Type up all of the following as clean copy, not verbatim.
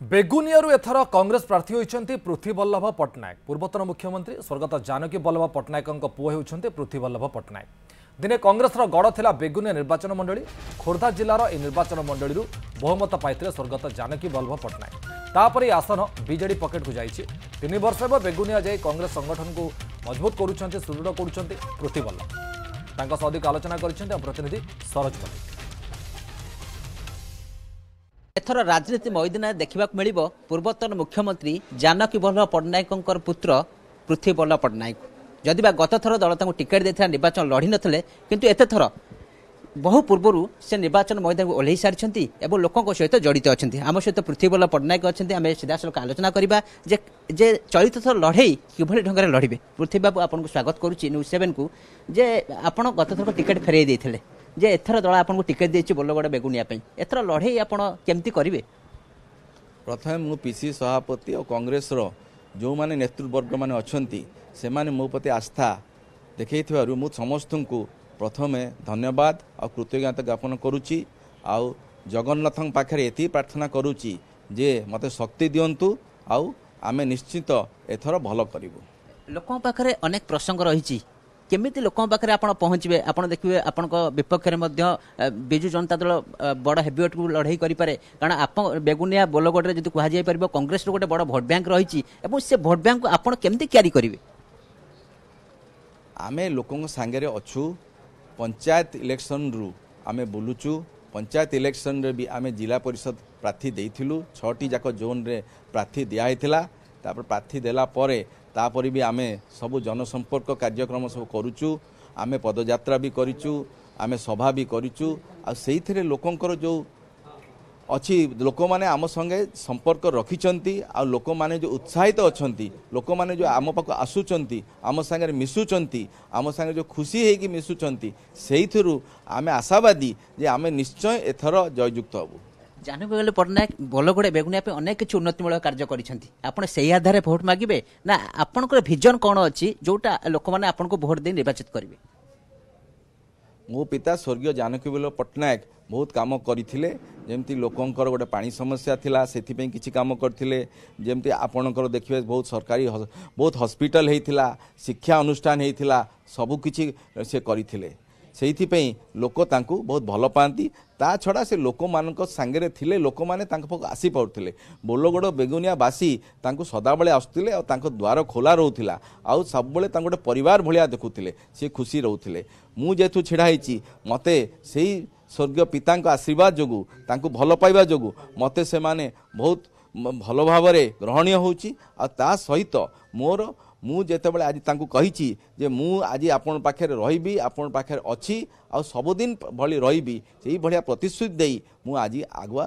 बेगुनियारू एथर कांग्रेस प्रार्थी होती पृथ्वीवल्लभ पट्टनायक। पूर्वतन मुख्यमंत्री स्वर्गत जानकी वल्लभ पट्टनायक पुओ होती पृथ्वीवल्लभ पट्टनायक। दिने कांग्रेस गढ़ थिला बेगुनिया निर्वाचन मंडली। खोर्धा जिलार यह निर्वाचन मंडली बहुमत पाई स्वर्गत जानकी वल्लभ पट्टनायक। तापर आसन बीजेडी पकेट को जाइए। 3 वर्ष हे बेगुनिया जाई कांग्रेस संगठन को मजबूत करुँच सुदृढ़ करुँच पृथ्वीवल्लभ। अधिक आलोचना कर प्रतिनिधि सरोज मल्लिक। एथर राजनीति मैदान देखा मिल पूर्वतन मुख्यमंत्री जानकी वल्लभ पट्टनायक पुत्र पृथ्वीवल्लभ पट्टनायक। जदि गत थर दल टिकेट देता निर्वाचन लड़ी नथिले किंतु एते थर बहु पूर्व से निर्वाचन मैदान को ओह्लई सारी और लोकों सहित जड़ित अच्छा। आम सहित पृथ्वीवल्लभ पट्टनायक अच्छा। आम सीधासख आलोचना करवा जे चलित थर लड़े किभली ढंग से लड़े। पृथ्वी बाबू आपको स्वागत करुच्ची न्यूज 7 को। जे आप गत थर टिकेट फेरई देते जे एथर दल आपको टिकेट देछि बोलगड़ बेगुनिया एथर लड़े आप केमती करेंगे? प्रथम मु पीसी सभापति और कांग्रेस जो माने नेतृवर्ग मैंने अच्छा से मो प्रति आस्था देखई मु समस्त को प्रथमे धन्यवाद और कृतज्ञता ज्ञापन करुच्ची। आउ जगन्नाथ पाखे ये प्रार्थना करुच्ची जे मते शक्ति दिंतु आउ आमे निश्चित एथर भल करूँ। लोकों पाखे अनेक प्रसंग रही केमिति लोकों पाखे आप पहुँचे आप देखिए आपण विपक्ष में बिजु जनता दल बड़ हेवीवेट को लड़ाई करें कारण आप बेगुनिया बोलगड़ में जी कहुपर कांग्रेस गोटे बड़ भोट बैंक रही से भोट बैंक को आप केमती क्यारी करेंगे? आमे लोकों सांगे अच्छू पंचायत इलेक्शन रु आमे बुलुचु। पंचायत इलेक्शन रे भी आमे जिला परिषद प्रार्थी देइथिलु। 6टी जाक जोन रे प्रार्थी दिया हैथिला। तापर प्रार्थी देला परे तापर भी आमे सब जनसंपर्क कार्यक्रम सब करुचु। आमे पदयात्रा भी करिचु, आमे सभा भी करिचु। आ सेइथिरे लोकंकर जो अच्छी लोक मैंने आम संगे संपर्क रखिंट आ लोक मैंने जो उत्साहित अच्छा लोक मैंने जो आम पाक आसुंच आम सांगे मिशुंट आम सांगे जो खुशी होगी मिशुंट से आम आशावादी जे आम निश्चय एथर जययुक्त हबू। जानकी वल्लभ पट्टनायक बोलगड़ बेगुनिया अनेक किसी उन्नतिमूलक कार्य कर से आधार भोट मागे ना आपंकर भिजन कौन अच्छी जोटा लोक मैंने आपको भोट दे निर्वाचित करेंगे? मो पिता स्वर्गीय जानकी वल्लभ पट्टनायक बहुत काम करथिले। जेमती लोकंकर गोटे पानी समस्या थिला सेथिपई किछि काम करथिले। जेमती आपणकर देखिबे बहुत सरकारी बहुत हॉस्पिटल हेइथिला, शिक्षा अनुष्ठान हेइथिला, सबु किछि से करथिले। सेइथिपई लोक तांकु बहुत भल पाती। ता छड़ा से लोक मानक सांगे थिले लोक माने तांक पाक आसी पड़ुथिले। बोलगड़ बेगुनिया बासी तांकु सदाबले आसुथिले और तांको द्वार खोला रहउथिला आउ सबबले तांको गोटे परिवार भलिया देखुथिले। से खुशी रहउथिले। मु जेतु छिड़ा हैची मते सेही स्वर्गीय पिता आशीर्वाद जोगु तांकु भल पाइबा जोगु मते से माने बहुत भल भाव ग्रहणीय होउची। आ ता सहित मोर मु जेतेबेले आज तांकु कहिची जे मु आज आपन पाखे रहिबी आपन पाखे अछि आ सबुदिन भली रहिबी सेही भलिया प्रतिश्रुति देई मु आज आगुआ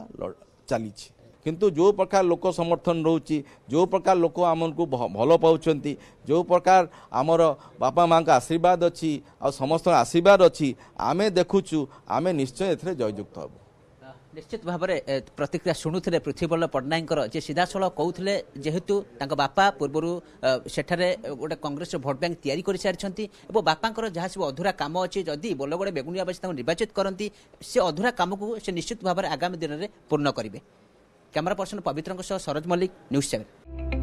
चलीछि। किंतु जो प्रकार लोक समर्थन रोची जो प्रकार लोक आमको भल पाउछंती जो प्रकार आमर बापा माँ का आशीर्वाद अच्छी आ समस्त आशीर्वाद अच्छी आमे देखुचु आमे निश्चय एथरे जययुक्त हबु। निश्चित भाव में प्रतिक्रिया शुणुले पृथ्वीवल्लभ पट्टनायक जे सीधासल कहते जेहेतु बापा पूर्व सेठारे गोटे कांग्रेस भोट बैंक तैयारी कर सारी और बापा जहाँ सब अधूरा कम अच्छी जदि बोलगड़ बेगुनियाबासी निर्वाचित करती से अधूरा कम को से निश्चित भाव में आगामी दिन में पूर्ण करेंगे। कैमरा पर्सन पवित्र सरोज मल्लिक, न्यूज 7।